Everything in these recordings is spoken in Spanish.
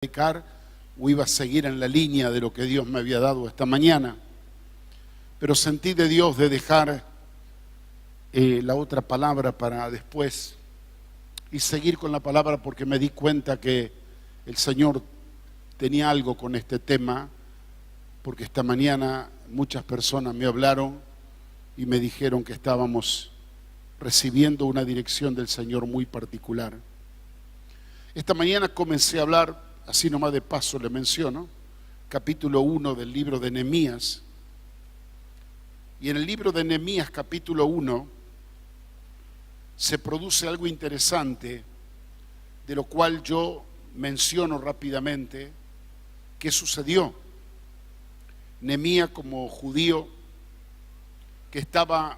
predicar o iba a seguir en la línea de lo que Dios me había dado esta mañana, pero sentí de Dios de dejar la otra palabra para después y seguir con la palabra, porque me di cuenta que el Señor tenía algo con este tema, porque esta mañana muchas personas me hablaron y me dijeron que estábamos recibiendo una dirección del Señor muy particular. Esta mañana comencé a hablar, así nomás de paso le menciono, capítulo 1 del libro de Nehemías. Y en el libro de Nehemías, capítulo 1, se produce algo interesante, de lo cual yo menciono rápidamente qué sucedió. Nehemías, como judío que estaba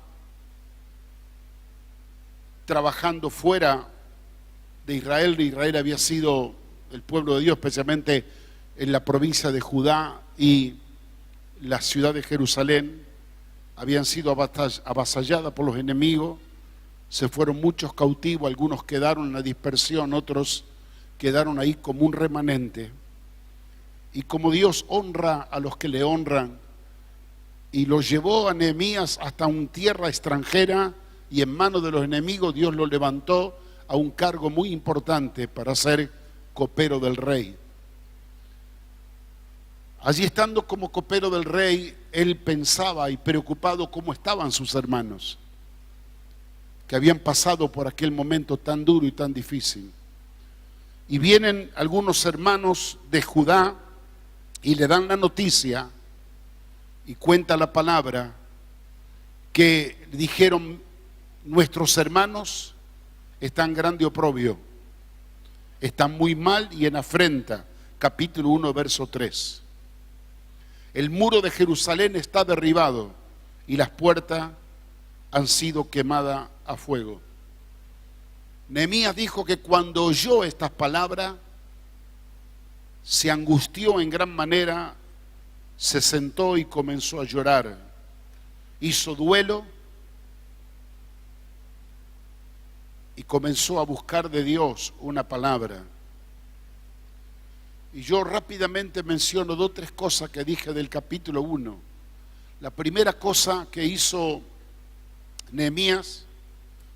trabajando fuera de Israel había sido el pueblo de Dios, especialmente en la provincia de Judá y la ciudad de Jerusalén, habían sido avasalladas por los enemigos, se fueron muchos cautivos, algunos quedaron en la dispersión, otros quedaron ahí como un remanente. Y como Dios honra a los que le honran, y los llevó a Nehemías hasta una tierra extranjera, y en manos de los enemigos Dios lo levantó a un cargo muy importante para ser copero del rey. Allí, estando como copero del rey, él pensaba y preocupado cómo estaban sus hermanos, que habían pasado por aquel momento tan duro y tan difícil. Y vienen algunos hermanos de Judá y le dan la noticia, y cuenta la palabra, que dijeron: nuestros hermanos están en grande oprobio, están muy mal y en afrenta. Capítulo 1, verso 3. El muro de Jerusalén está derribado y las puertas han sido quemadas a fuego. Nehemías dijo que cuando oyó estas palabras se angustió en gran manera, se sentó y comenzó a llorar, hizo duelo y comenzó a buscar de Dios una palabra. Y yo rápidamente menciono dos o tres cosas que dije del capítulo 1. La primera cosa que hizo Nehemías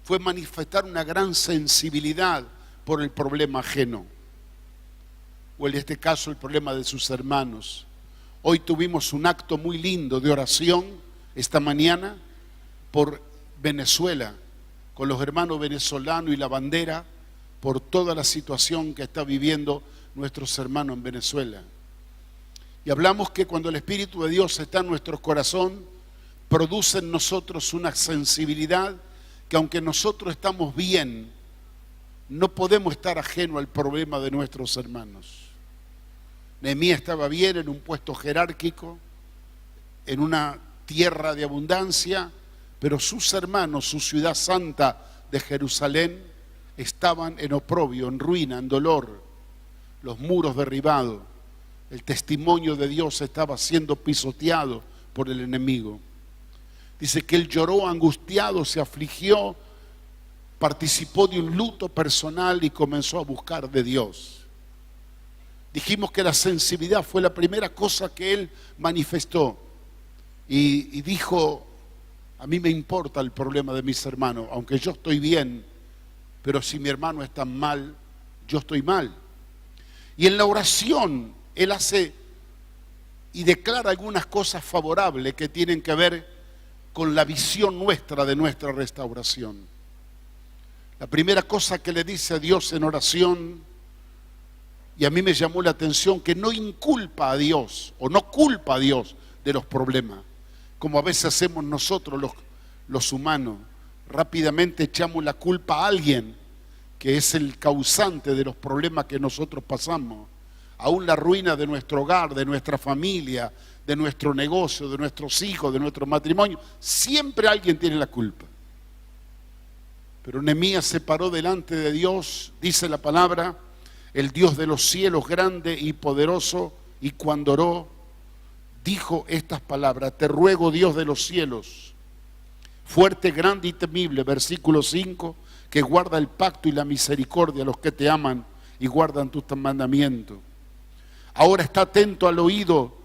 fue manifestar una gran sensibilidad por el problema ajeno, o en este caso el problema de sus hermanos. Hoy tuvimos un acto muy lindo de oración esta mañana por Venezuela, con los hermanos venezolanos y la bandera, por toda la situación que está viviendo nuestros hermanos en Venezuela. Y hablamos que cuando el Espíritu de Dios está en nuestro corazón, produce en nosotros una sensibilidad que, aunque nosotros estamos bien, no podemos estar ajeno al problema de nuestros hermanos. Nehemías estaba bien en un puesto jerárquico, en una tierra de abundancia, pero sus hermanos, su ciudad santa de Jerusalén, estaban en oprobio, en ruina, en dolor, los muros derribados. El testimonio de Dios estaba siendo pisoteado por el enemigo. Dice que él lloró angustiado, se afligió, participó de un luto personal y comenzó a buscar de Dios. Dijimos que la sensibilidad fue la primera cosa que él manifestó y dijo: a mí me importa el problema de mis hermanos, aunque yo estoy bien, pero si mi hermano está mal, yo estoy mal. Y en la oración él hace y declara algunas cosas favorables que tienen que ver con la visión nuestra de nuestra restauración. La primera cosa que le dice a Dios en oración, y a mí me llamó la atención, que no inculpa a Dios o no culpa a Dios de los problemas, como a veces hacemos nosotros los humanos. Rápidamente echamos la culpa a alguien que es el causante de los problemas que nosotros pasamos. Aún la ruina de nuestro hogar, de nuestra familia, de nuestro negocio, de nuestros hijos, de nuestro matrimonio, siempre alguien tiene la culpa. Pero Nehemías se paró delante de Dios, dice la palabra, el Dios de los cielos, grande y poderoso, y cuando oró, dijo estas palabras: te ruego, Dios de los cielos, fuerte, grande y temible, versículo 5, que guarda el pacto y la misericordia a los que te aman y guardan tus mandamientos. Ahora está atento al oído,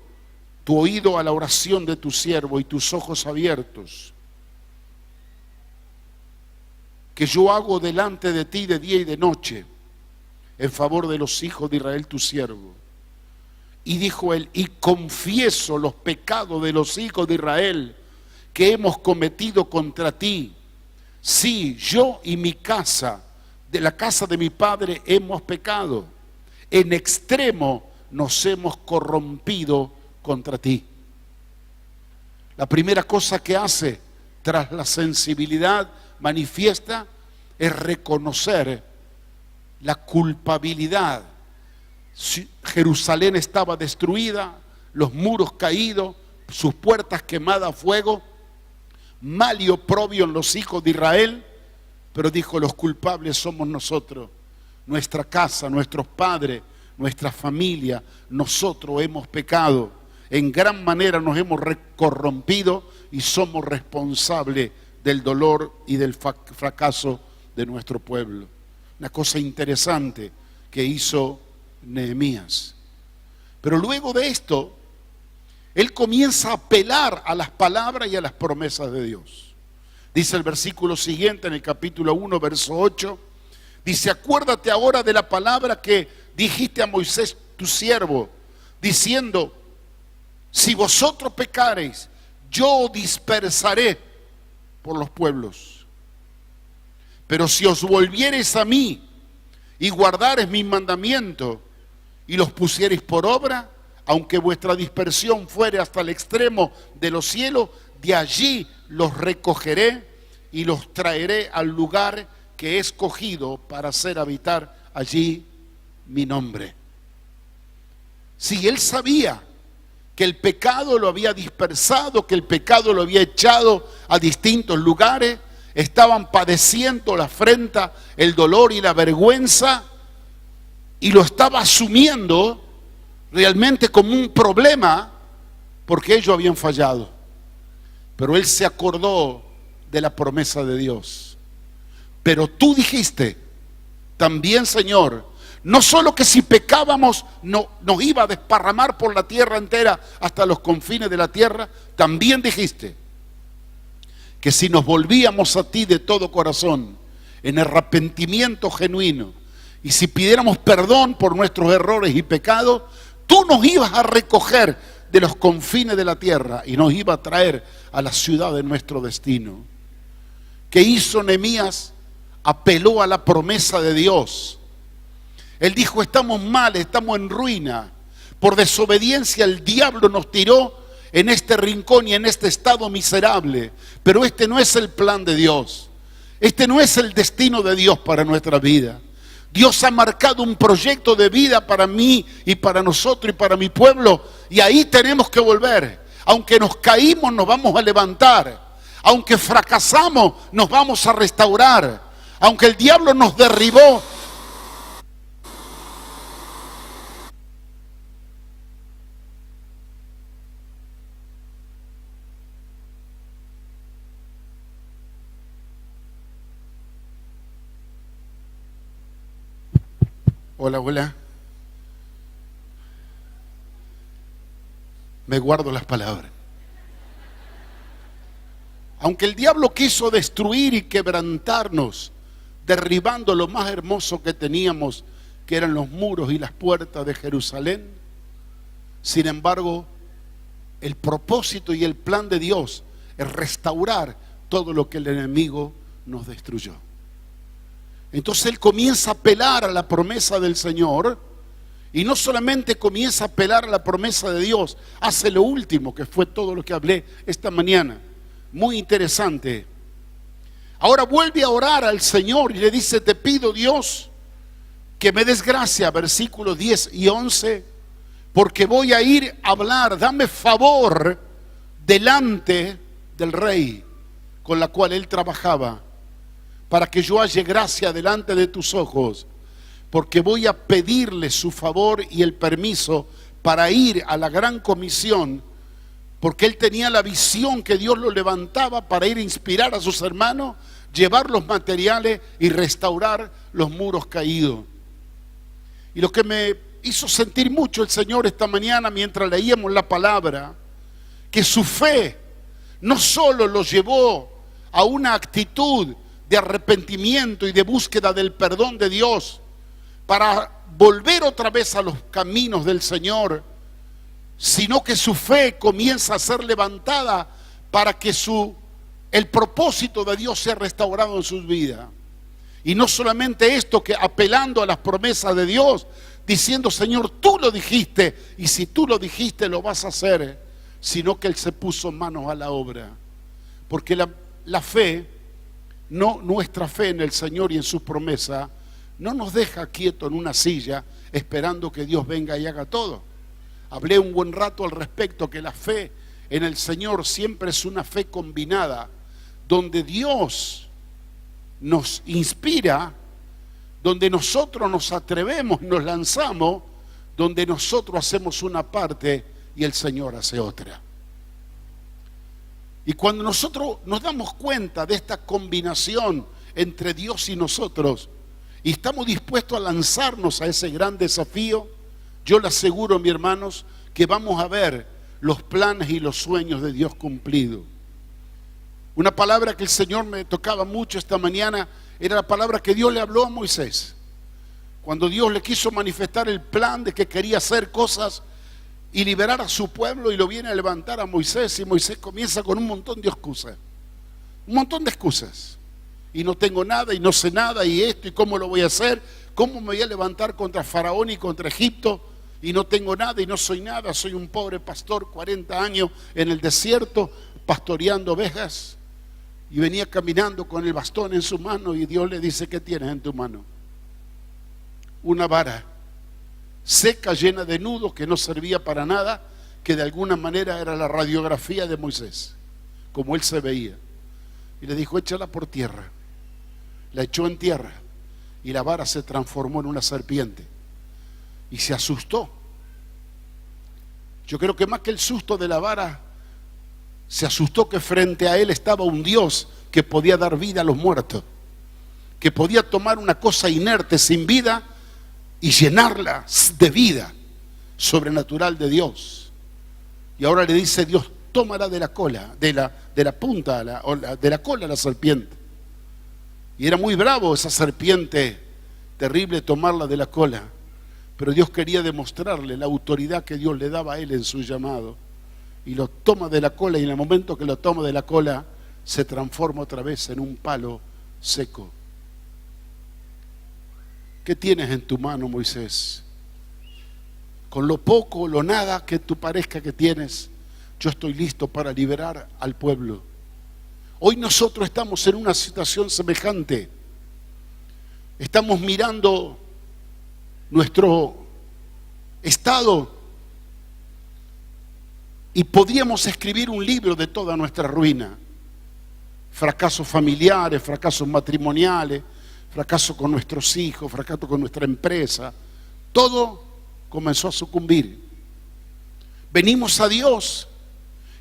tu oído a la oración de tu siervo y tus ojos abiertos, que yo hago delante de ti de día y de noche, en favor de los hijos de Israel tu siervo. Y dijo él, y confieso los pecados de los hijos de Israel que hemos cometido contra ti. Sí, yo y mi casa, de la casa de mi padre, hemos pecado. En extremo nos hemos corrompido contra ti. La primera cosa que hace tras la sensibilidad manifiesta es reconocer la culpabilidad. Jerusalén estaba destruida, los muros caídos, sus puertas quemadas a fuego, mal y oprobio en los hijos de Israel, pero dijo, los culpables somos nosotros, nuestra casa, nuestros padres, nuestra familia, nosotros hemos pecado, en gran manera nos hemos corrompido y somos responsables del dolor y del fracaso de nuestro pueblo. Una cosa interesante que hizo Nehemías. Pero luego de esto, él comienza a apelar a las palabras y a las promesas de Dios. Dice el versículo siguiente en el capítulo 1, verso 8, dice, acuérdate ahora de la palabra que dijiste a Moisés tu siervo, diciendo, si vosotros pecareis, yo dispersaré por los pueblos. Pero si os volviereis a mí y guardareis mis mandamientos y los pusiereis por obra, aunque vuestra dispersión fuere hasta el extremo de los cielos, de allí los recogeré y los traeré al lugar que he escogido para hacer habitar allí mi nombre. Si él sabía que el pecado lo había dispersado, que el pecado lo había echado a distintos lugares, estaban padeciendo la afrenta, el dolor y la vergüenza, y lo estaba asumiendo realmente como un problema porque ellos habían fallado. Pero él se acordó de la promesa de Dios. Pero tú dijiste también, Señor, no solo que si pecábamos nos iba a desparramar por la tierra entera hasta los confines de la tierra, también dijiste que si nos volvíamos a ti de todo corazón, en arrepentimiento genuino, y si pidiéramos perdón por nuestros errores y pecados, tú nos ibas a recoger de los confines de la tierra y nos iba a traer a la ciudad de nuestro destino. ¿Qué hizo Nehemías? Apeló a la promesa de Dios. Él dijo, estamos mal, estamos en ruina. Por desobediencia el diablo nos tiró en este rincón y en este estado miserable. Pero este no es el plan de Dios. Este no es el destino de Dios para nuestra vida. Dios ha marcado un proyecto de vida para mí y para nosotros y para mi pueblo. Y ahí tenemos que volver. Aunque nos caímos, nos vamos a levantar. Aunque fracasamos, nos vamos a restaurar. Aunque el diablo nos derribó, hola, hola. Me guardo las palabras. Aunque el diablo quiso destruir y quebrantarnos, derribando lo más hermoso que teníamos, que eran los muros y las puertas de Jerusalén, sin embargo, el propósito y el plan de Dios es restaurar todo lo que el enemigo nos destruyó. Entonces él comienza a apelar a la promesa del Señor, y no solamente comienza a apelar a la promesa de Dios, hace lo último, que fue todo lo que hablé esta mañana, muy interesante. Ahora vuelve a orar al Señor y le dice, te pido, Dios, que me des gracia, versículos 10 y 11, porque voy a ir a hablar, dame favor delante del rey con la cual él trabajaba, para que yo halle gracia delante de tus ojos, porque voy a pedirle su favor y el permiso para ir a la gran comisión, porque él tenía la visión que Dios lo levantaba para ir a inspirar a sus hermanos, llevar los materiales y restaurar los muros caídos. Y lo que me hizo sentir mucho el Señor esta mañana mientras leíamos la palabra, que su fe no solo lo llevó a una actitud de arrepentimiento y de búsqueda del perdón de Dios para volver otra vez a los caminos del Señor, sino que su fe comienza a ser levantada para que el propósito de Dios sea restaurado en sus vidas. Y no solamente esto, que apelando a las promesas de Dios, diciendo: Señor, tú lo dijiste, y si tú lo dijiste lo vas a hacer, sino que él se puso manos a la obra. Porque la fe, nuestra fe en el Señor y en sus promesas, no nos deja quieto en una silla esperando que Dios venga y haga todo. Hablé un buen rato al respecto, que la fe en el Señor siempre es una fe combinada, donde Dios nos inspira, donde nosotros nos atrevemos, nos lanzamos, donde nosotros hacemos una parte y el Señor hace otra. Y cuando nosotros nos damos cuenta de esta combinación entre Dios y nosotros, y estamos dispuestos a lanzarnos a ese gran desafío, yo le aseguro, mis hermanos, que vamos a ver los planes y los sueños de Dios cumplidos. Una palabra que el Señor me tocaba mucho esta mañana era la palabra que Dios le habló a Moisés. Cuando Dios le quiso manifestar el plan de que quería hacer cosas y liberar a su pueblo, y lo viene a levantar a Moisés, y Moisés comienza con un montón de excusas. Un montón de excusas. Y no tengo nada, y no sé nada, y esto, y cómo lo voy a hacer, cómo me voy a levantar contra Faraón y contra Egipto, y no tengo nada, y no soy nada, soy un pobre pastor, 40 años en el desierto, pastoreando ovejas. Y venía caminando con el bastón en su mano, y Dios le dice: ¿qué tienes en tu mano? Una vara seca, llena de nudos, que no servía para nada, que de alguna manera era la radiografía de Moisés, como él se veía. Y le dijo: échala por tierra. La echó en tierra, y la vara se transformó en una serpiente. Y se asustó. Yo creo que más que el susto de la vara, se asustó que frente a él estaba un Dios que podía dar vida a los muertos, que podía tomar una cosa inerte, sin vida, y llenarla de vida sobrenatural de Dios. Y ahora le dice Dios: tómala de la cola, de la punta, de la cola a la serpiente. Y era muy bravo esa serpiente, terrible tomarla de la cola, pero Dios quería demostrarle la autoridad que Dios le daba a él en su llamado. Y lo toma de la cola, y en el momento que lo toma de la cola, se transforma otra vez en un palo seco. ¿Qué tienes en tu mano, Moisés? Con lo poco o lo nada que tú parezca que tienes, yo estoy listo para liberar al pueblo. Hoy nosotros estamos en una situación semejante. Estamos mirando nuestro estado y podríamos escribir un libro de toda nuestra ruina. Fracasos familiares, fracasos matrimoniales, fracaso con nuestros hijos, fracaso con nuestra empresa. Todo comenzó a sucumbir. Venimos a Dios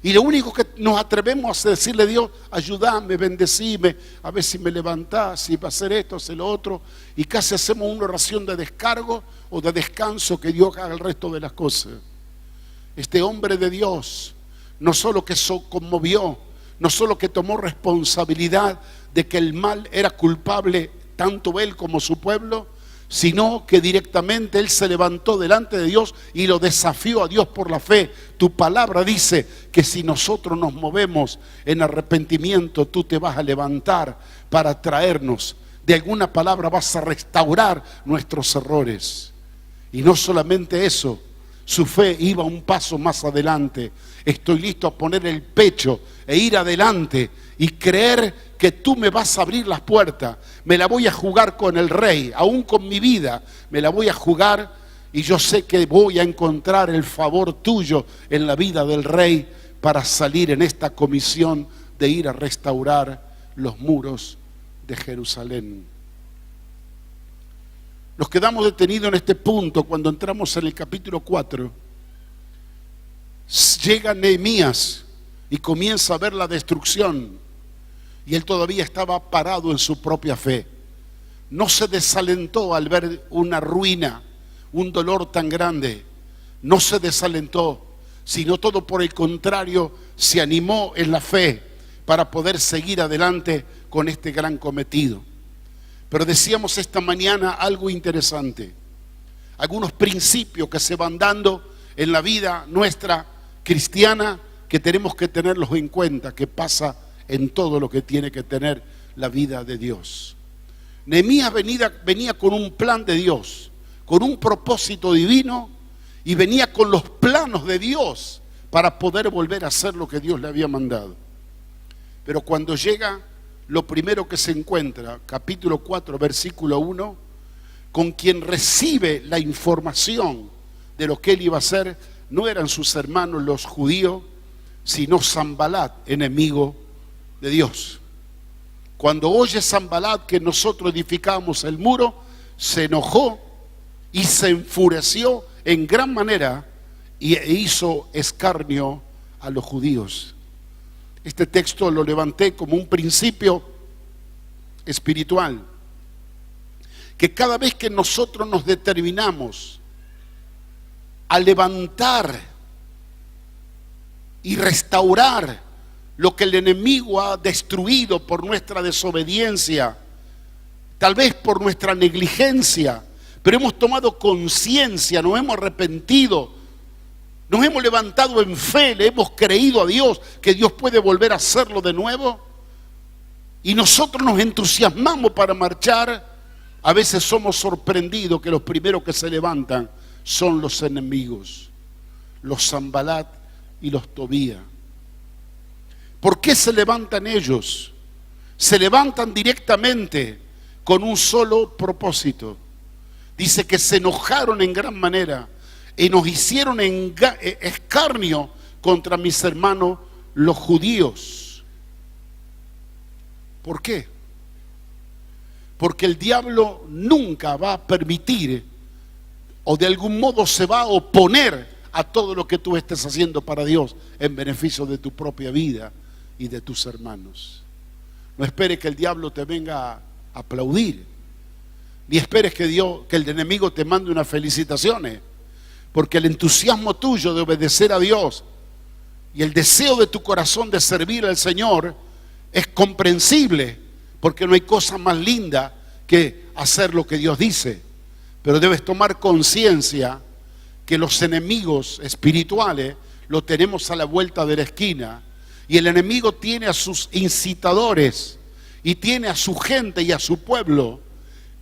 y lo único que nos atrevemos a decirle a Dios: ayúdame, bendecime, a ver si me levantás, si va a hacer esto, hacer lo otro. Y casi hacemos una oración de descargo o de descanso, que Dios haga el resto de las cosas. Este hombre de Dios no solo que conmovió, no solo que tomó responsabilidad de que el mal era culpable, tanto él como su pueblo, sino que directamente él se levantó delante de Dios y lo desafió a Dios por la fe. Tu palabra dice que si nosotros nos movemos en arrepentimiento, tú te vas a levantar para traernos. De alguna palabra vas a restaurar nuestros errores. Y no solamente eso, su fe iba un paso más adelante. Estoy listo a poner el pecho e ir adelante y creer que tú me vas a abrir las puertas. Me la voy a jugar con el rey, aún con mi vida, me la voy a jugar, y yo sé que voy a encontrar el favor tuyo en la vida del rey para salir en esta comisión de ir a restaurar los muros de Jerusalén. Nos quedamos detenidos en este punto cuando entramos en el capítulo 4. Llega Nehemías y comienza a ver la destrucción, y él todavía estaba parado en su propia fe. No se desalentó al ver una ruina, un dolor tan grande, no se desalentó, sino todo por el contrario, se animó en la fe para poder seguir adelante con este gran cometido. Pero decíamos esta mañana algo interesante, algunos principios que se van dando en la vida nuestra cristiana que tenemos que tenerlos en cuenta, que pasa en todo lo que tiene que tener la vida de Dios. Nehemías venía con un plan de Dios, con un propósito divino, y venía con los planos de Dios para poder volver a hacer lo que Dios le había mandado. Pero cuando llega, lo primero que se encuentra, capítulo 4, versículo 1, con quien recibe la información de lo que él iba a hacer, no eran sus hermanos los judíos, sino Sanbalat, enemigo de Dios. Cuando oye Sanbalat que nosotros edificamos el muro, se enojó y se enfureció en gran manera e hizo escarnio a los judíos. Este texto lo levanté como un principio espiritual, que cada vez que nosotros nos determinamos a levantar y restaurar lo que el enemigo ha destruido por nuestra desobediencia, tal vez por nuestra negligencia, pero hemos tomado conciencia, nos hemos arrepentido, nos hemos levantado en fe, le hemos creído a Dios que Dios puede volver a hacerlo de nuevo, y nosotros nos entusiasmamos para marchar. A veces somos sorprendidos que los primeros que se levantan son los enemigos, los Sanbalat y los Tobías. ¿Por qué se levantan ellos? Se levantan directamente con un solo propósito. Dice que se enojaron en gran manera y nos hicieron escarnio contra mis hermanos los judíos. ¿Por qué? Porque el diablo nunca va a permitir, o de algún modo se va a oponer a todo lo que tú estés haciendo para Dios en beneficio de tu propia vida y de tus hermanos. No esperes que el diablo te venga a aplaudir, ni esperes que el enemigo te mande unas felicitaciones, porque el entusiasmo tuyo de obedecer a Dios y el deseo de tu corazón de servir al Señor es comprensible, porque no hay cosa más linda que hacer lo que Dios dice. Pero debes tomar conciencia que los enemigos espirituales los tenemos a la vuelta de la esquina, y el enemigo tiene a sus incitadores y tiene a su gente y a su pueblo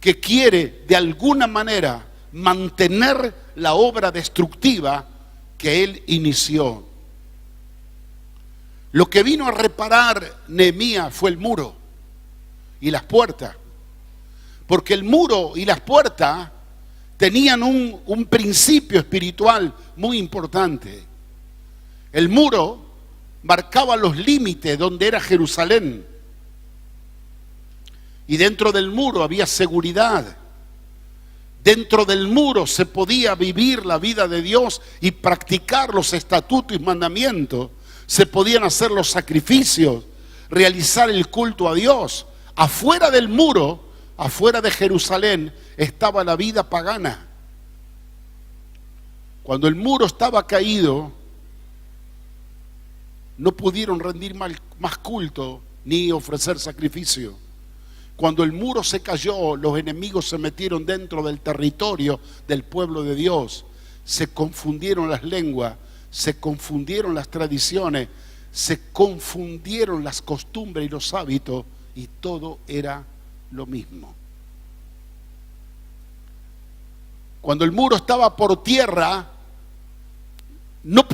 que quiere de alguna manera mantener la obra destructiva que él inició. Lo que vino a reparar Nehemías fue el muro y las puertas, porque el muro y las puertas tenían un principio espiritual muy importante. El muro marcaba los límites donde era Jerusalén, y dentro del muro había seguridad. Dentro del muro se podía vivir la vida de Dios y practicar los estatutos y mandamientos. Se podían hacer los sacrificios, realizar el culto a Dios. Afuera del muro, afuera de Jerusalén, estaba la vida pagana. Cuando el muro estaba caído, no pudieron rendir más culto ni ofrecer sacrificio. Cuando el muro se cayó, los enemigos se metieron dentro del territorio del pueblo de Dios. Se confundieron las lenguas, se confundieron las tradiciones, se confundieron las costumbres y los hábitos, y todo era lo mismo. Cuando el muro estaba por tierra, no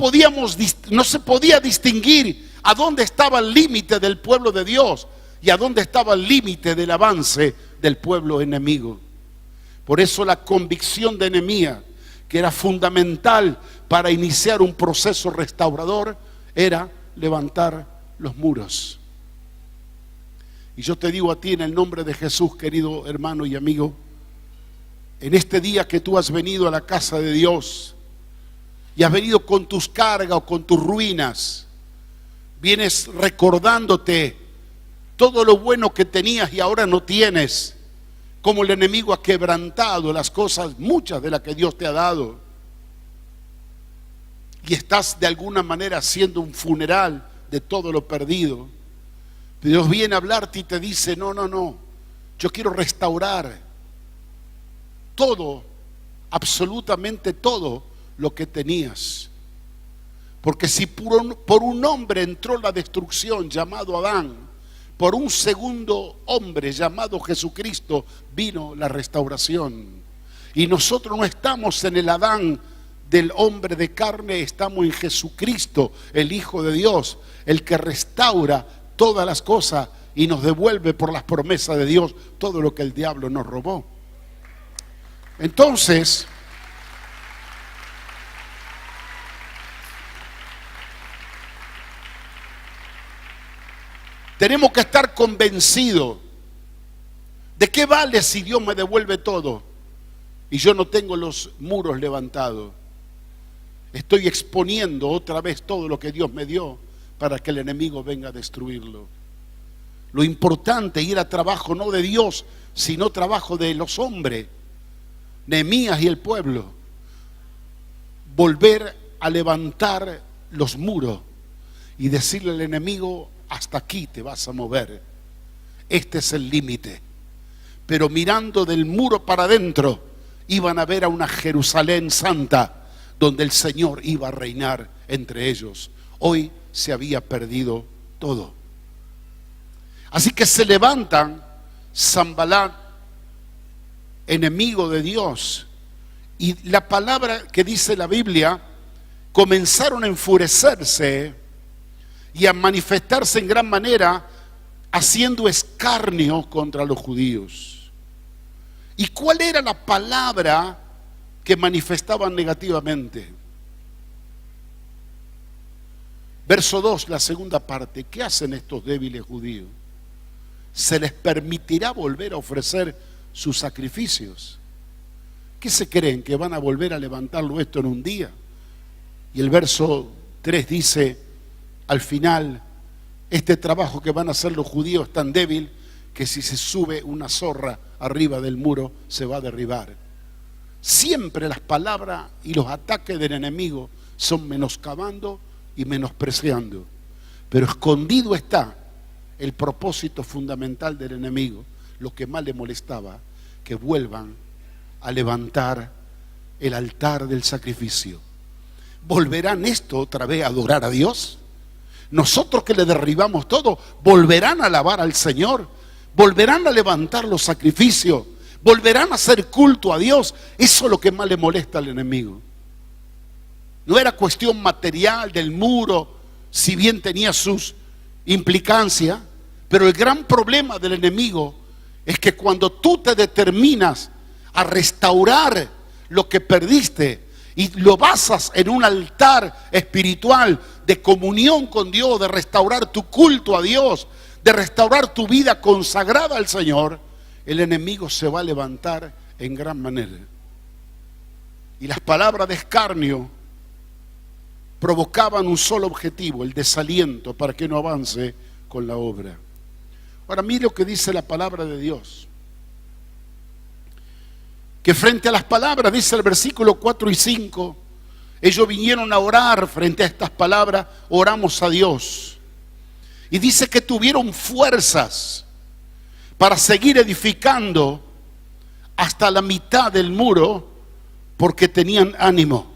se podía distinguir a dónde estaba el límite del pueblo de Dios y a dónde estaba el límite del avance del pueblo enemigo. Por eso la convicción de Nehemías, que era fundamental para iniciar un proceso restaurador, era levantar los muros. Y yo te digo a ti en el nombre de Jesús, querido hermano y amigo, en este día que tú has venido a la casa de Dios y has venido con tus cargas o con tus ruinas, vienes recordándote todo lo bueno que tenías y ahora no tienes, cómo el enemigo ha quebrantado las cosas, muchas de las que Dios te ha dado. Y estás de alguna manera haciendo un funeral de todo lo perdido. Dios viene a hablarte y te dice, no, yo quiero restaurar todo, absolutamente todo lo que tenías. Porque si por un hombre entró la destrucción llamado Adán, por un segundo hombre llamado Jesucristo vino la restauración. Y nosotros no estamos en el Adán del hombre de carne, estamos en Jesucristo, el Hijo de Dios, el que restaura todas las cosas y nos devuelve por las promesas de Dios todo lo que el diablo nos robó. Entonces, tenemos que estar convencidos de qué vale si Dios me devuelve todo y yo no tengo los muros levantados. Estoy exponiendo otra vez todo lo que Dios me dio para que el enemigo venga a destruirlo. Lo importante es ir a trabajo no de Dios, sino trabajo de los hombres, Nehemías y el pueblo. Volver a levantar los muros y decirle al enemigo, hasta aquí te vas a mover. Este es el límite. Pero mirando del muro para adentro, iban a ver a una Jerusalén santa, donde el Señor iba a reinar entre ellos. Hoy se había perdido todo. Así que se levantan Sanbalat, enemigo de Dios, y la palabra que dice la Biblia, comenzaron a enfurecerse y a manifestarse en gran manera, haciendo escarnio contra los judíos. ¿Y cuál era la palabra que manifestaban negativamente? Verso 2, la segunda parte. ¿Qué hacen estos débiles judíos? ¿Se les permitirá volver a ofrecer sus sacrificios? ¿Qué se creen? ¿Que van a volver a levantarlo esto en un día? Y el verso 3 dice, al final, este trabajo que van a hacer los judíos es tan débil que si se sube una zorra arriba del muro se va a derribar. Siempre las palabras y los ataques del enemigo son menoscabando y menospreciando. Pero escondido está el propósito fundamental del enemigo. Lo que más le molestaba, que vuelvan a levantar el altar del sacrificio. ¿Volverán esto otra vez a adorar a Dios? Nosotros que le derribamos todo, ¿volverán a alabar al Señor? ¿Volverán a levantar los sacrificios? ¿Volverán a hacer culto a Dios? Eso es lo que más le molesta al enemigo. No era cuestión material del muro, si bien tenía sus implicancias, pero el gran problema del enemigo es que cuando tú te determinas a restaurar lo que perdiste y lo basas en un altar espiritual de comunión con Dios, de restaurar tu culto a Dios, de restaurar tu vida consagrada al Señor, el enemigo se va a levantar en gran manera. Y las palabras de escarnio provocaban un solo objetivo, el desaliento para que no avance con la obra. Ahora mire lo que dice la palabra de Dios. Que frente a las palabras, dice el versículo 4 y 5, ellos vinieron a orar frente a estas palabras, oramos a Dios. Y dice que tuvieron fuerzas para seguir edificando hasta la mitad del muro porque tenían ánimo.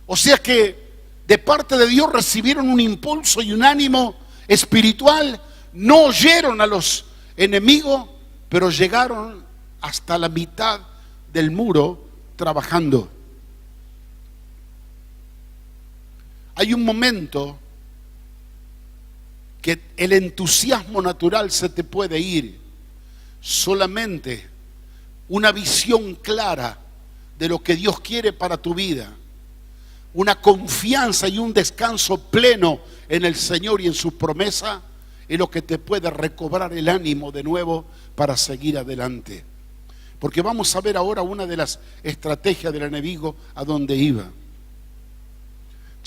O sea que de parte de Dios recibieron un impulso y un ánimo espiritual. No oyeron a los enemigos, pero llegaron hasta la mitad del muro trabajando. Hay un momento que el entusiasmo natural se te puede ir. Solamente una visión clara de lo que Dios quiere para tu vida, una confianza y un descanso pleno en el Señor y en sus promesas, es lo que te puede recobrar el ánimo de nuevo para seguir adelante. Porque vamos a ver ahora una de las estrategias del enemigo a dónde iba.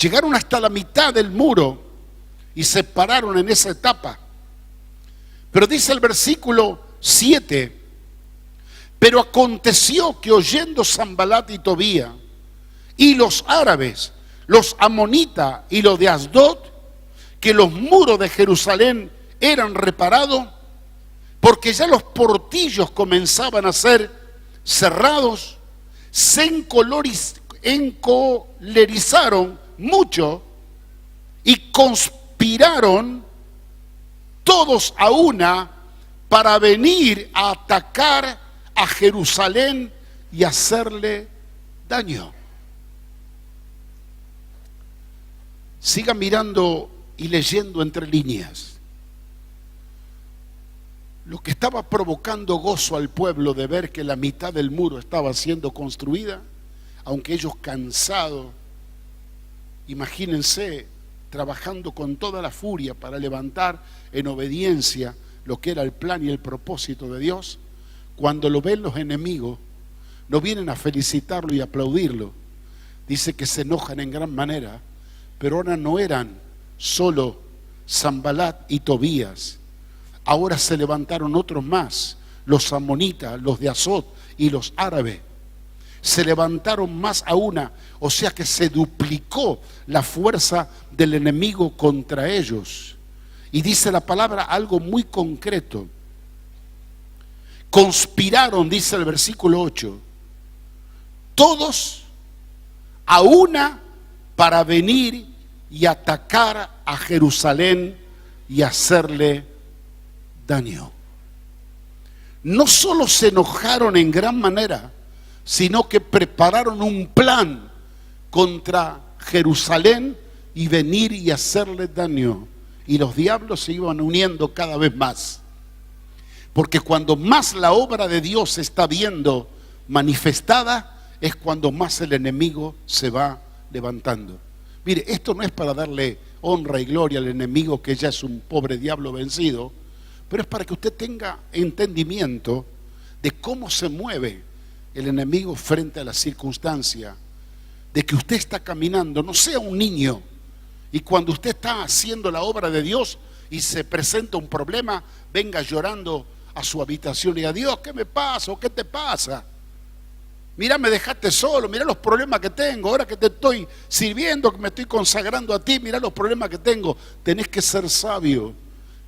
Llegaron hasta la mitad del muro y se pararon en esa etapa. Pero dice el versículo 7. Pero aconteció que oyendo Sanbalat y Tobía y los árabes, los amonitas y los de Asdod, que los muros de Jerusalén eran reparados, porque ya los portillos comenzaban a ser cerrados, se encolerizaron mucho y conspiraron todos a una para venir a atacar a Jerusalén y hacerle daño. Siga mirando y leyendo entre líneas. Lo que estaba provocando gozo al pueblo de ver que la mitad del muro estaba siendo construida, aunque ellos cansados, imagínense, trabajando con toda la furia para levantar en obediencia lo que era el plan y el propósito de Dios, cuando lo ven los enemigos, no vienen a felicitarlo y aplaudirlo. Dice que se enojan en gran manera, pero ahora no eran solo Sanbalat y Tobías, ahora se levantaron otros más, los amonitas, los de Asdod y los árabes. Se levantaron más a una, o sea que se duplicó la fuerza del enemigo contra ellos. Y dice la palabra algo muy concreto. Conspiraron, dice el versículo 8, todos a una para venir y atacar a Jerusalén y hacerle daño. No solo se enojaron en gran manera, sino que prepararon un plan contra Jerusalén y venir y hacerle daño. Y los diablos se iban uniendo cada vez más. Porque cuando más la obra de Dios se está viendo manifestada, es cuando más el enemigo se va levantando. Mire, esto no es para darle honra y gloria al enemigo, que ya es un pobre diablo vencido, pero es para que usted tenga entendimiento de cómo se mueve el enemigo frente a la circunstancia, de que usted está caminando, no sea un niño, y cuando usted está haciendo la obra de Dios y se presenta un problema, venga llorando a su habitación y diga: Dios, ¿qué me pasa? ¿O qué te pasa? Mira, me dejaste solo, mira los problemas que tengo, ahora que te estoy sirviendo, que me estoy consagrando a ti, mira los problemas que tengo. Tenés que ser sabio,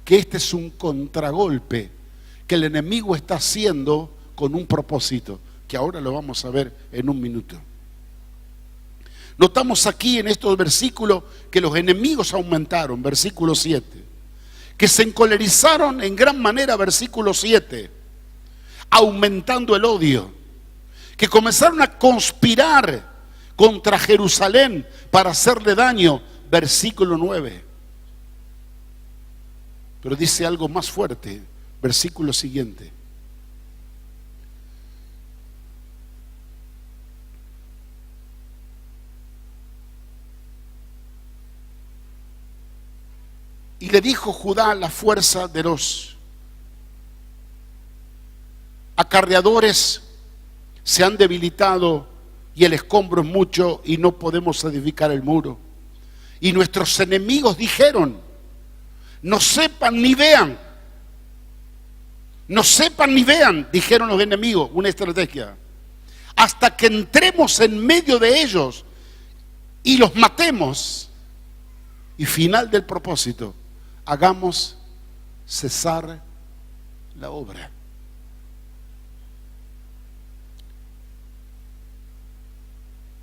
que este es un contragolpe que el enemigo está haciendo con un propósito, que ahora lo vamos a ver en un minuto. Notamos aquí en estos versículos que los enemigos aumentaron, versículo 7, que se encolerizaron en gran manera, versículo 7, aumentando el odio, que comenzaron a conspirar contra Jerusalén para hacerle daño, versículo 9. Pero dice algo más fuerte, versículo siguiente. Y le dijo Judá: la fuerza de los acarreadores se han debilitado y el escombro es mucho y no podemos edificar el muro. Y nuestros enemigos dijeron: no sepan ni vean. No sepan ni vean, dijeron los enemigos, una estrategia, hasta que entremos en medio de ellos y los matemos. Y final del propósito: hagamos cesar la obra.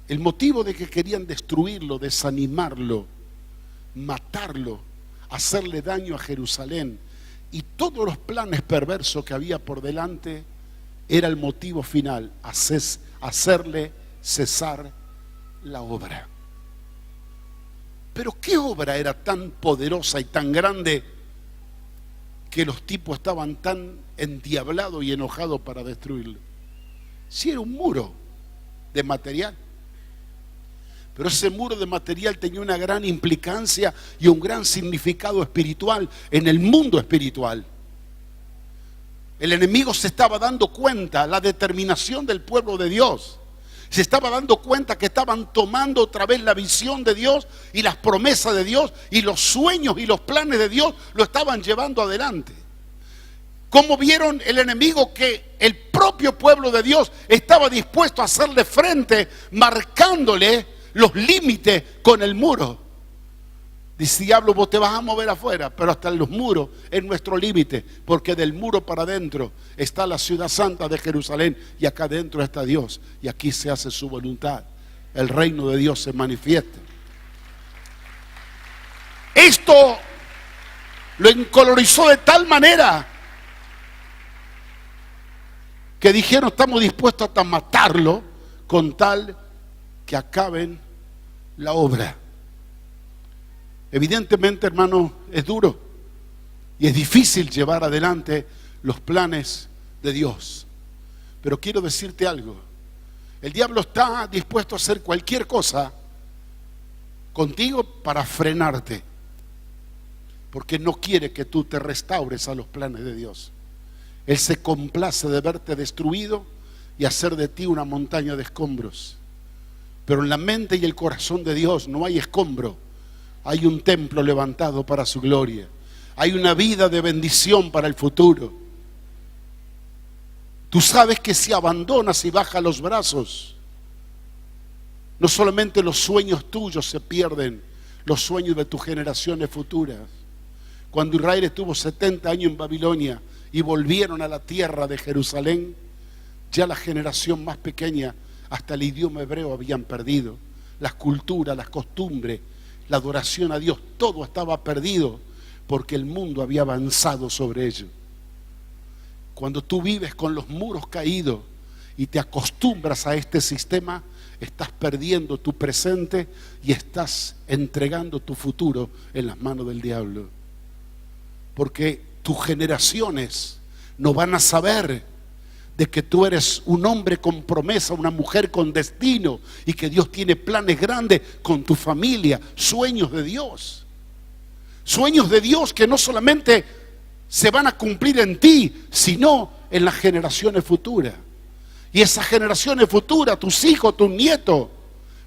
El motivo de que querían destruirlo, desanimarlo, matarlo, hacerle daño a Jerusalén y todos los planes perversos que había por delante, era el motivo final: hacerle cesar la obra. Pero ¿qué obra era tan poderosa y tan grande que los tipos estaban tan endiablados y enojados para destruirlo? Si era un muro de material. Pero ese muro de material tenía una gran implicancia y un gran significado espiritual en el mundo espiritual. El enemigo se estaba dando cuenta, la determinación del pueblo de Dios. Se estaba dando cuenta que estaban tomando otra vez la visión de Dios y las promesas de Dios y los sueños y los planes de Dios lo estaban llevando adelante. cómo vieron el enemigo que el propio pueblo de Dios estaba dispuesto a hacerle frente, marcándole los límites con el muro. Dice: diablo, vos te vas a mover afuera, pero hasta los muros es nuestro límite, porque del muro para adentro está la ciudad santa de Jerusalén, y acá adentro está Dios, y aquí se hace su voluntad. El reino de Dios se manifiesta. Esto lo encolorizó de tal manera que dijeron: estamos dispuestos hasta matarlo con tal que acaben la obra. Evidentemente, hermano, es duro y es difícil llevar adelante los planes de Dios. Pero quiero decirte algo: el diablo está dispuesto a hacer cualquier cosa contigo para frenarte, porque no quiere que tú te restaures a los planes de Dios. Él se complace de verte destruido y hacer de ti una montaña de escombros. Pero en la mente y el corazón de Dios no hay escombro. Hay un templo levantado para su gloria. Hay una vida de bendición para el futuro. Tú sabes que si abandonas y bajas los brazos, no solamente los sueños tuyos se pierden, los sueños de tus generaciones futuras. Cuando Israel estuvo 70 años en Babilonia y volvieron a la tierra de Jerusalén, ya la generación más pequeña, hasta el idioma hebreo habían perdido. Las culturas, las costumbres, la adoración a Dios, todo estaba perdido, porque el mundo había avanzado sobre ello. Cuando tú vives con los muros caídos y te acostumbras a este sistema, estás perdiendo tu presente y estás entregando tu futuro en las manos del diablo. Porque tus generaciones no van a saber de que tú eres un hombre con promesa, una mujer con destino, y que Dios tiene planes grandes con tu familia, sueños de Dios. Sueños de Dios que no solamente se van a cumplir en ti, sino en las generaciones futuras. Y esas generaciones futuras, tus hijos, tus nietos,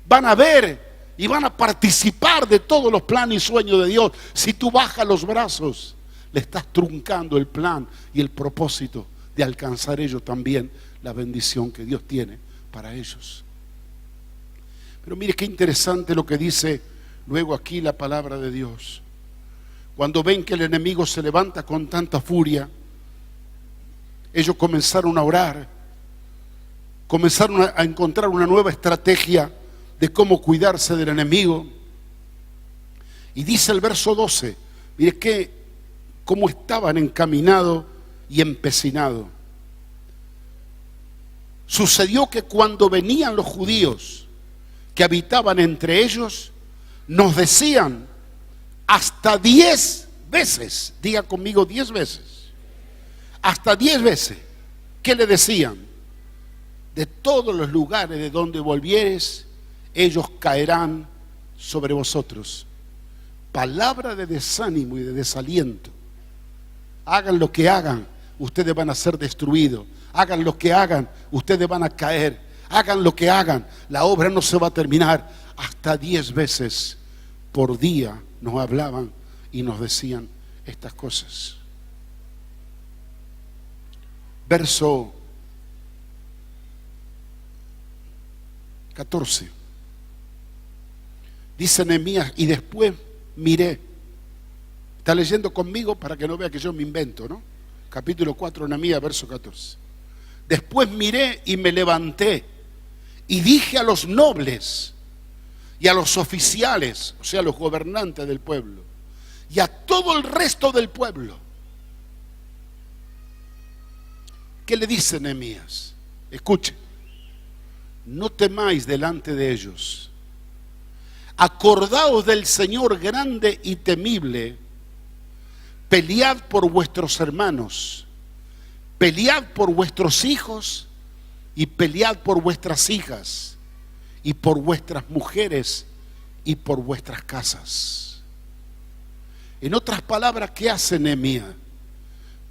van a ver y van a participar de todos los planes y sueños de Dios. Si tú bajas los brazos, le estás truncando el plan y el propósito de alcanzar ellos también la bendición que Dios tiene para ellos. Pero mire qué interesante lo que dice luego aquí la palabra de Dios. Cuando ven que el enemigo se levanta con tanta furia, ellos comenzaron a orar, comenzaron a encontrar una nueva estrategia de cómo cuidarse del enemigo. Y dice el verso 12, mire cómo estaban encaminados y empecinado. Sucedió que cuando venían los judíos que habitaban entre ellos, nos decían hasta 10 veces, diga conmigo 10 veces, hasta 10 veces, ¿qué le decían? De todos los lugares de donde volvieres, ellos caerán sobre vosotros. Palabra de desánimo y de desaliento. Hagan lo que hagan, ustedes van a ser destruidos. Hagan lo que hagan, ustedes van a caer. Hagan lo que hagan, la obra no se va a terminar. Hasta 10 veces por día nos hablaban y nos decían estas cosas. Verso 14. Dice Nehemías: y después miré. Está leyendo conmigo para que no vea que yo me invento, ¿no? Capítulo 4, Nehemías, verso 14. Después miré y me levanté y dije a los nobles y a los oficiales, o sea, a los gobernantes del pueblo, y a todo el resto del pueblo. ¿Qué le dice Nehemías? Escuche: no temáis delante de ellos. Acordaos del Señor grande y temible. Pelead por vuestros hermanos, pelead por vuestros hijos y pelead por vuestras hijas y por vuestras mujeres y por vuestras casas. En otras palabras, ¿qué hace Nehemías?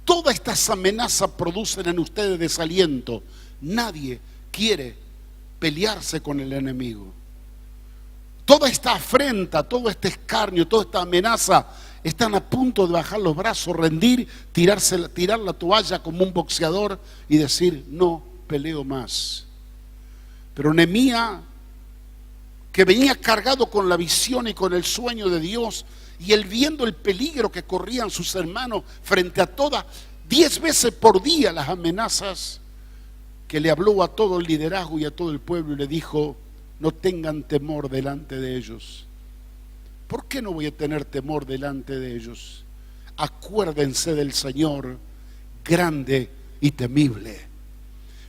Todas estas amenazas producen en ustedes desaliento. Nadie quiere pelearse con el enemigo. Toda esta afrenta, todo este escarnio, toda esta amenaza están a punto de bajar los brazos, rendir, tirar la toalla como un boxeador y decir, no peleo más. Pero Nehemías, que venía cargado con la visión y con el sueño de Dios, y él viendo el peligro que corrían sus hermanos frente a todas, 10 veces por día las amenazas, que le habló a todo el liderazgo y a todo el pueblo y le dijo, no tengan temor delante de ellos. ¿Por qué no voy a tener temor delante de ellos? Acuérdense del Señor, grande y temible.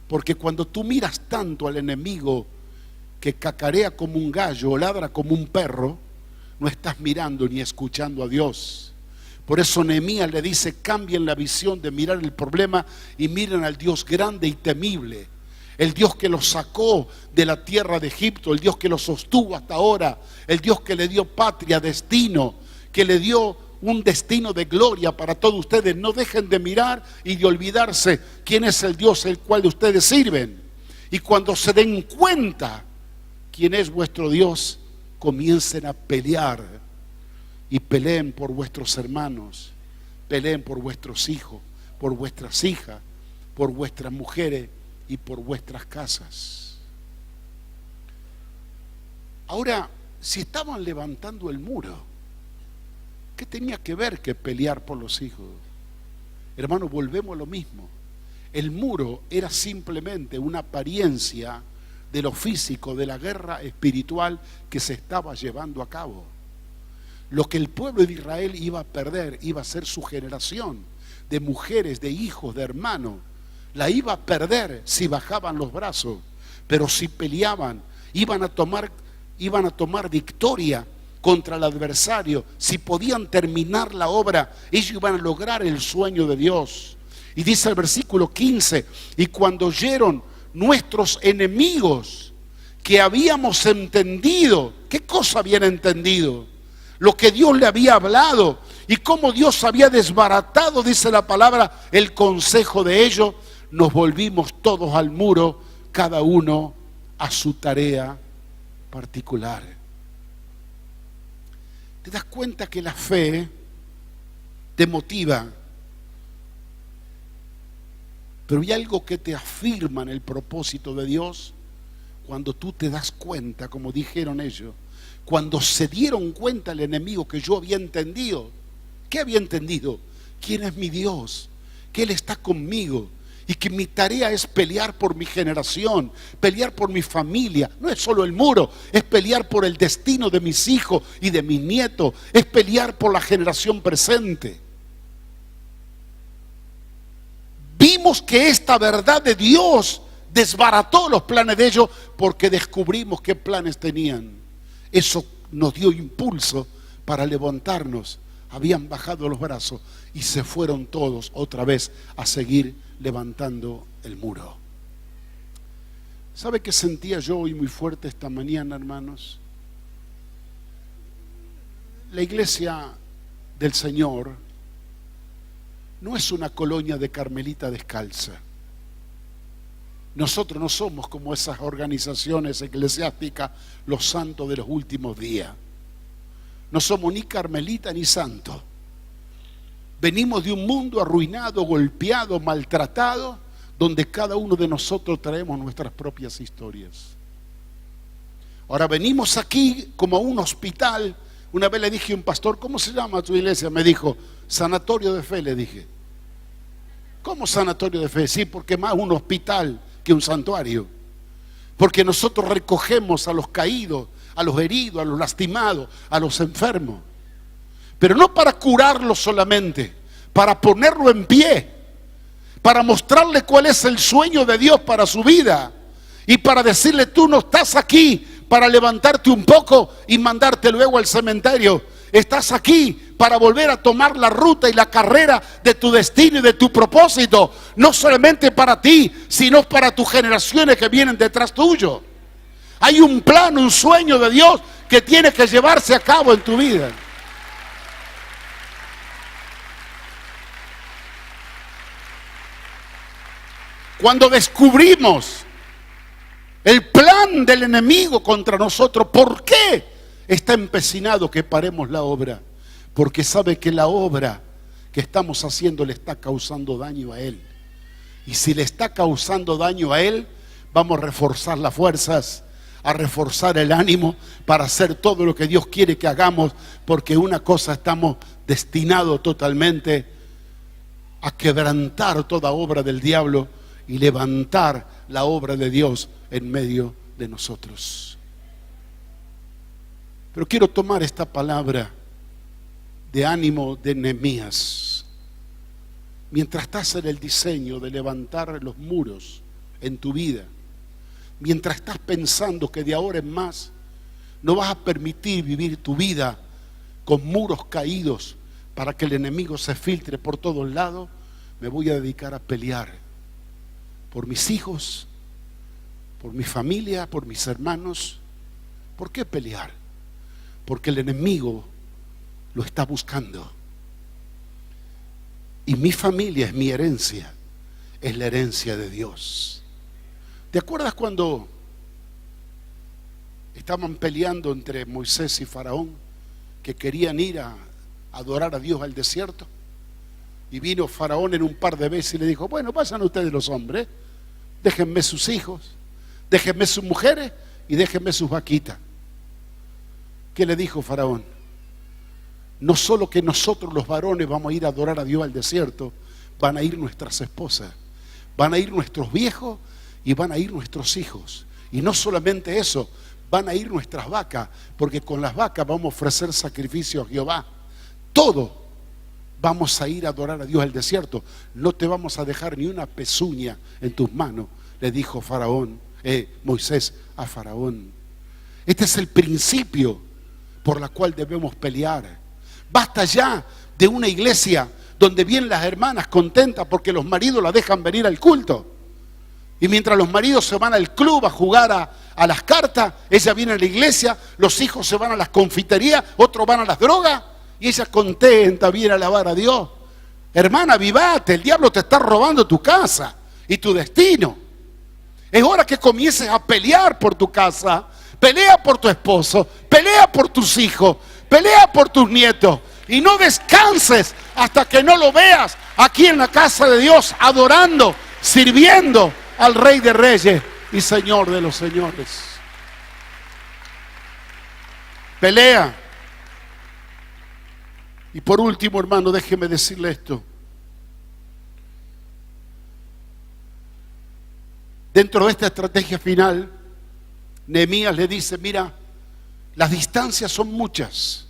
Porque cuando tú miras tanto al enemigo que cacarea como un gallo o ladra como un perro, no estás mirando ni escuchando a Dios. Por eso Nehemías le dice, cambien la visión de mirar el problema y miren al Dios grande y temible. El Dios que los sacó de la tierra de Egipto, el Dios que los sostuvo hasta ahora, el Dios que le dio patria, destino, que le dio un destino de gloria para todos ustedes. No dejen de mirar y de olvidarse quién es el Dios el cual ustedes sirven. Y cuando se den cuenta quién es vuestro Dios, comiencen a pelear y peleen por vuestros hermanos, peleen por vuestros hijos, por vuestras hijas, por vuestras mujeres y por vuestras casas. Ahora, si estaban levantando el muro, ¿qué tenía que ver que pelear por los hijos? Hermano, volvemos a lo mismo. El muro era simplemente una apariencia de lo físico, de la guerra espiritual que se estaba llevando a cabo. Lo que el pueblo de Israel iba a perder iba a ser su generación de mujeres, de hijos, de hermanos. La iba a perder si bajaban los brazos, pero si peleaban, iban a tomar victoria contra el adversario. Si podían terminar la obra, ellos iban a lograr el sueño de Dios. Y dice el versículo 15, y cuando oyeron nuestros enemigos que habíamos entendido, ¿qué cosa habían entendido? Lo que Dios le había hablado y cómo Dios había desbaratado, dice la palabra, el consejo de ellos, nos volvimos todos al muro, cada uno a su tarea particular. ¿Te das cuenta que la fe te motiva? Pero hay algo que te afirma en el propósito de Dios cuando tú te das cuenta, como dijeron ellos, cuando se dieron cuenta el enemigo que yo había entendido. ¿Qué había entendido? ¿Quién es mi Dios? Que Él está conmigo y que mi tarea es pelear por mi generación, pelear por mi familia. No es solo el muro, es pelear por el destino de mis hijos y de mis nietos, es pelear por la generación presente. Vimos que esta verdad de Dios desbarató los planes de ellos porque descubrimos qué planes tenían. Eso nos dio impulso para levantarnos. Habían bajado los brazos y se fueron todos otra vez a seguir levantando el muro. ¿Sabe qué sentía yo hoy muy fuerte esta mañana, hermanos? La iglesia del Señor no es una colonia de carmelita descalza. Nosotros no somos como esas organizaciones eclesiásticas, los santos de los últimos días. No somos ni carmelita ni santo. Venimos de un mundo arruinado, golpeado, maltratado, donde cada uno de nosotros traemos nuestras propias historias. Ahora venimos aquí como a un hospital. Una vez le dije a un pastor, ¿cómo se llama tu iglesia? Me dijo, Sanatorio de Fe, le dije. ¿Cómo sanatorio de fe? Sí, porque más un hospital que un santuario. Porque nosotros recogemos a los caídos, a los heridos, a los lastimados, a los enfermos. Pero no para curarlos solamente, para ponerlo en pie, para mostrarle cuál es el sueño de Dios para su vida y para decirle, tú no estás aquí para levantarte un poco y mandarte luego al cementerio. Estás aquí para volver a tomar la ruta y la carrera de tu destino y de tu propósito, no solamente para ti, sino para tus generaciones que vienen detrás tuyo. Hay un plan, un sueño de Dios que tiene que llevarse a cabo en tu vida. Cuando descubrimos el plan del enemigo contra nosotros, ¿por qué está empecinado que paremos la obra? porque sabe que la obra que estamos haciendo le está causando daño a él. Y si le está causando daño a él, vamos a reforzar las fuerzas, a reforzar el ánimo para hacer todo lo que Dios quiere que hagamos, porque una cosa, estamos destinados totalmente a quebrantar toda obra del diablo y levantar la obra de Dios en medio de nosotros. Pero quiero tomar esta palabra de ánimo de Nehemías. Mientras estás en el diseño de levantar los muros en tu vida, mientras estás pensando que de ahora en más no vas a permitir vivir tu vida con muros caídos para que el enemigo se filtre por todos lados, me voy a dedicar a pelear por mis hijos, por mi familia, por mis hermanos. ¿Por qué pelear? Porque el enemigo lo está buscando. Y mi familia es mi herencia, es la herencia de Dios. ¿Te acuerdas cuando estaban peleando entre Moisés y Faraón, que querían ir a adorar a Dios al desierto? Y vino Faraón en un par de veces y le dijo: bueno, vayan ustedes los hombres, déjenme sus hijos, déjenme sus mujeres y déjenme sus vaquitas. ¿Qué le dijo Faraón? No solo que nosotros los varones vamos a ir a adorar a Dios al desierto, van a ir nuestras esposas, van a ir nuestros viejos y van a ir nuestros hijos. Y no solamente eso, van a ir nuestras vacas, porque con las vacas vamos a ofrecer sacrificio a Jehová. Todo vamos a ir a adorar a Dios al desierto. No te vamos a dejar ni una pezuña en tus manos, le dijo Moisés a Faraón. Este es el principio por la cual debemos pelear. Basta ya de una iglesia donde vienen las hermanas contentas porque los maridos las dejan venir al culto. Y mientras los maridos se van al club a jugar a las cartas, ella viene a la iglesia, los hijos se van a las confiterías, otros van a las drogas, y ella contenta viene a alabar a Dios. Hermana, avivate, el diablo te está robando tu casa y tu destino. Es hora que comiences a pelear por tu casa, pelea por tu esposo, pelea por tus hijos, pelea por tus nietos, y no descanses hasta que no lo veas aquí en la casa de Dios, adorando, sirviendo al Rey de Reyes y Señor de los Señores. Pelea. Y por último, hermano, déjeme decirle esto. Dentro de esta estrategia final, Nehemías le dice: mira, las distancias son muchas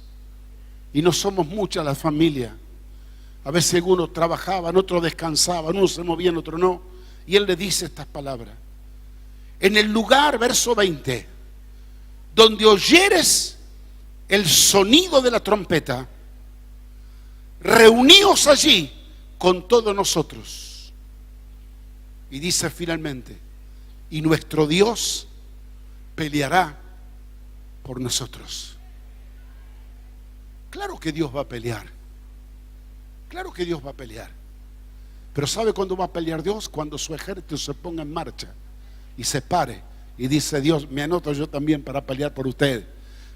y no somos muchas las familias. A veces unos trabajaban, otros descansaban, unos se movían, otros no. Y él le dice estas palabras: en el lugar, verso 20, donde oyeres el sonido de la trompeta, reuníos allí con todos nosotros. Y dice finalmente: y nuestro Dios peleará por nosotros. Claro que Dios va a pelear. Claro que Dios va a pelear. Pero ¿sabe cuándo va a pelear Dios? Cuando su ejército se ponga en marcha y se pare y dice: Dios, me anoto yo también para pelear por usted.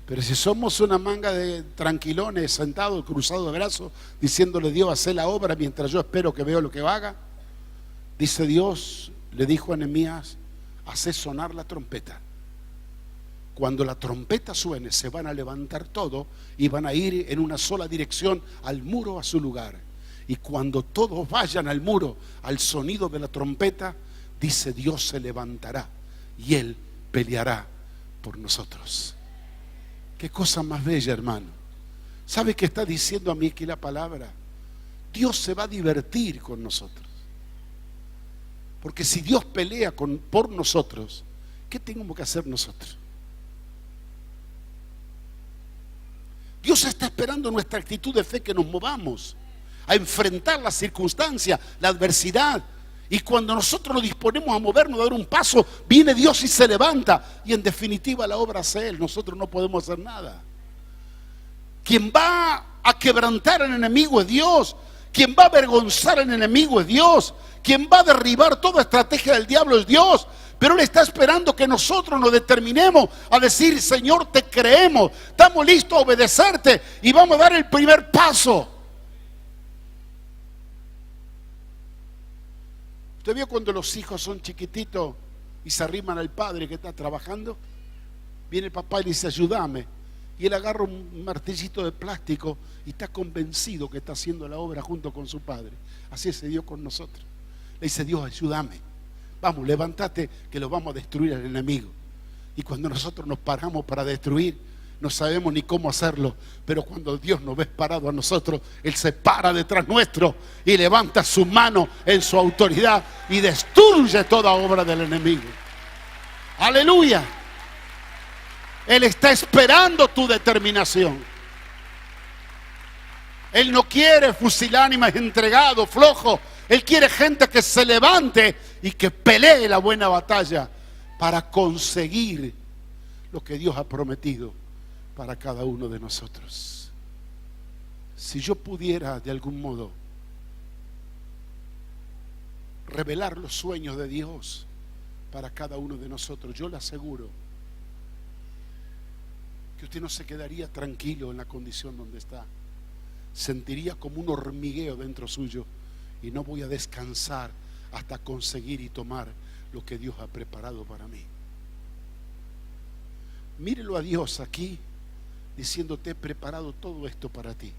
Pero si somos una manga de tranquilones sentados, cruzados de brazos, diciéndole: Dios, hace la obra mientras yo espero que veo lo que haga, dice Dios, le dijo a Nehemías: hace sonar la trompeta. Cuando la trompeta suene, se van a levantar todos y van a ir en una sola dirección al muro, a su lugar. Y cuando todos vayan al muro, al sonido de la trompeta, dice Dios se levantará y Él peleará por nosotros. Qué cosa más bella, hermano. ¿Sabe qué está diciendo a mí aquí la palabra? Dios se va a divertir con nosotros. Porque si Dios pelea por nosotros, ¿qué tenemos que hacer nosotros? Dios está esperando nuestra actitud de fe, que nos movamos a enfrentar la circunstancia, la adversidad. Y cuando nosotros nos disponemos a movernos, a dar un paso, viene Dios y se levanta. Y en definitiva la obra hace Él. Nosotros no podemos hacer nada. Quien va a quebrantar al enemigo es Dios. Quien va a avergonzar al enemigo es Dios. Quien va a derribar toda estrategia del diablo es Dios. Pero Él está esperando que nosotros nos determinemos a decir: Señor, te creemos, estamos listos a obedecerte y vamos a dar el primer paso. ¿Usted vio cuando los hijos son chiquititos y se arriman al padre que está trabajando? Viene el papá y le dice: ayúdame. Y él agarra un martillito de plástico y está convencido que está haciendo la obra junto con su padre. Así es Dios con nosotros. Le dice: Dios, ayúdame. Vamos, levántate que lo vamos a destruir al enemigo. Y cuando nosotros nos paramos para destruir, no sabemos ni cómo hacerlo. Pero cuando Dios nos ve parado a nosotros, Él se para detrás nuestro y levanta su mano en su autoridad y destruye toda obra del enemigo. Aleluya. Él está esperando tu determinación. Él no quiere fusilánimes entregados, flojos. Él quiere gente que se levante y que pelee la buena batalla para conseguir lo que Dios ha prometido para cada uno de nosotros. Si yo pudiera de algún modo revelar los sueños de Dios para cada uno de nosotros, yo le aseguro que usted no se quedaría tranquilo en la condición donde está. Sentiría como un hormigueo dentro suyo y no voy a descansar hasta conseguir y tomar lo que Dios ha preparado para mí. Mírelo a Dios aquí diciéndote: he preparado todo esto para ti.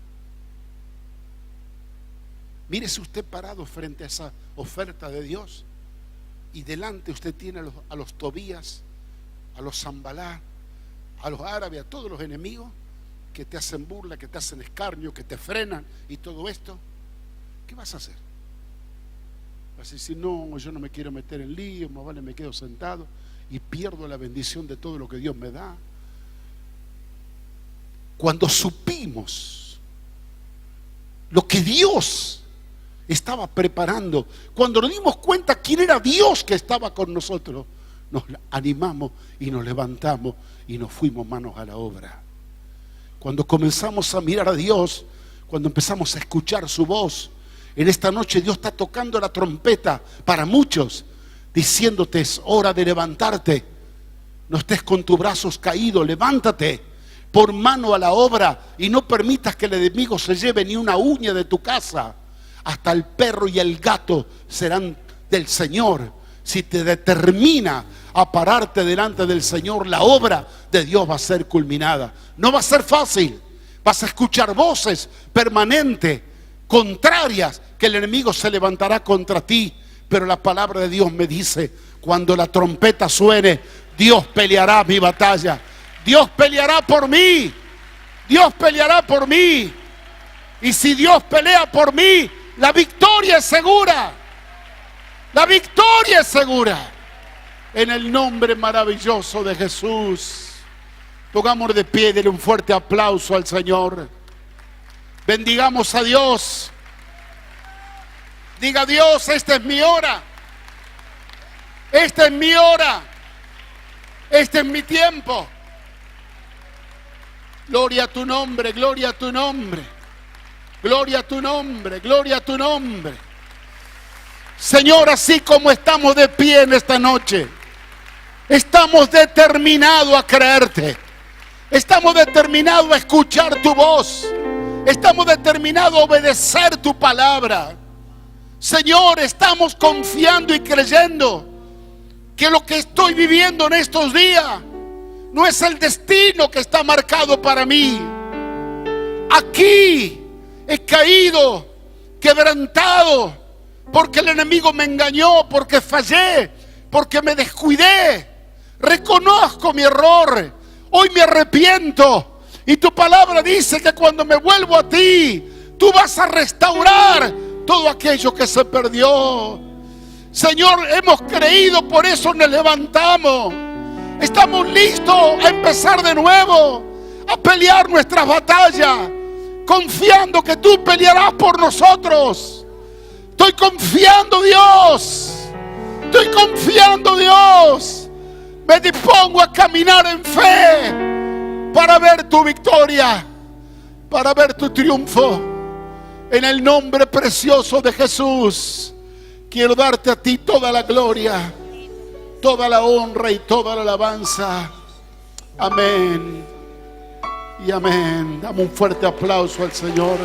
Mírese usted parado frente a esa oferta de Dios y delante usted tiene a los Tobías, a los Zambalá, a los árabes, a todos los enemigos que te hacen burla, que te hacen escarnio, que te frenan y todo esto. ¿Qué vas a hacer? Vas a decir: no, yo no me quiero meter en lío, más vale me quedo sentado y pierdo la bendición de todo lo que Dios me da. Cuando supimos lo que Dios estaba preparando, cuando nos dimos cuenta quién era Dios que estaba con nosotros, nos animamos y nos levantamos y nos fuimos manos a la obra. Cuando comenzamos a mirar a Dios, cuando empezamos a escuchar su voz, en esta noche Dios está tocando la trompeta para muchos, diciéndote: es hora de levantarte. No estés con tus brazos caídos, levántate, pon mano a la obra y no permitas que el enemigo se lleve ni una uña de tu casa. Hasta el perro y el gato serán del Señor. Si te determina a pararte delante del Señor, la obra de Dios va a ser culminada. No va a ser fácil. Vas a escuchar voces permanentes, contrarias, que el enemigo se levantará contra ti. Pero la palabra de Dios me dice: cuando la trompeta suene, Dios peleará mi batalla. Dios peleará por mí. Dios peleará por mí. Y si Dios pelea por mí, la victoria es segura. La victoria es segura. En el nombre maravilloso de Jesús. Pongamos de pie, denle un fuerte aplauso al Señor. Bendigamos a Dios. Diga: Dios, esta es mi hora. Esta es mi hora. Este es mi tiempo. Gloria a tu nombre, gloria a tu nombre. Gloria a tu nombre, gloria a tu nombre. Señor, así como estamos de pie en esta noche, estamos determinados a creerte. Estamos determinados a escuchar tu voz. Estamos determinados a obedecer tu palabra. Señor, estamos confiando y creyendo que lo que estoy viviendo en estos días no es el destino que está marcado para mí. Aquí he caído quebrantado porque el enemigo me engañó, porque fallé, porque me descuidé. Reconozco mi error. Hoy me arrepiento. Y tu palabra dice que cuando me vuelvo a ti, tú vas a restaurar todo aquello que se perdió. Señor, hemos creído, por eso nos levantamos. Estamos listos a empezar de nuevo, a pelear nuestras batallas, confiando que tú pelearás por nosotros. Estoy confiando, Dios. Estoy confiando, Dios. Me dispongo a caminar en fe para ver tu victoria, para ver tu triunfo. En el nombre precioso de Jesús, quiero darte a ti toda la gloria, toda la honra y toda la alabanza. Amén y amén. Dame un fuerte aplauso al Señor.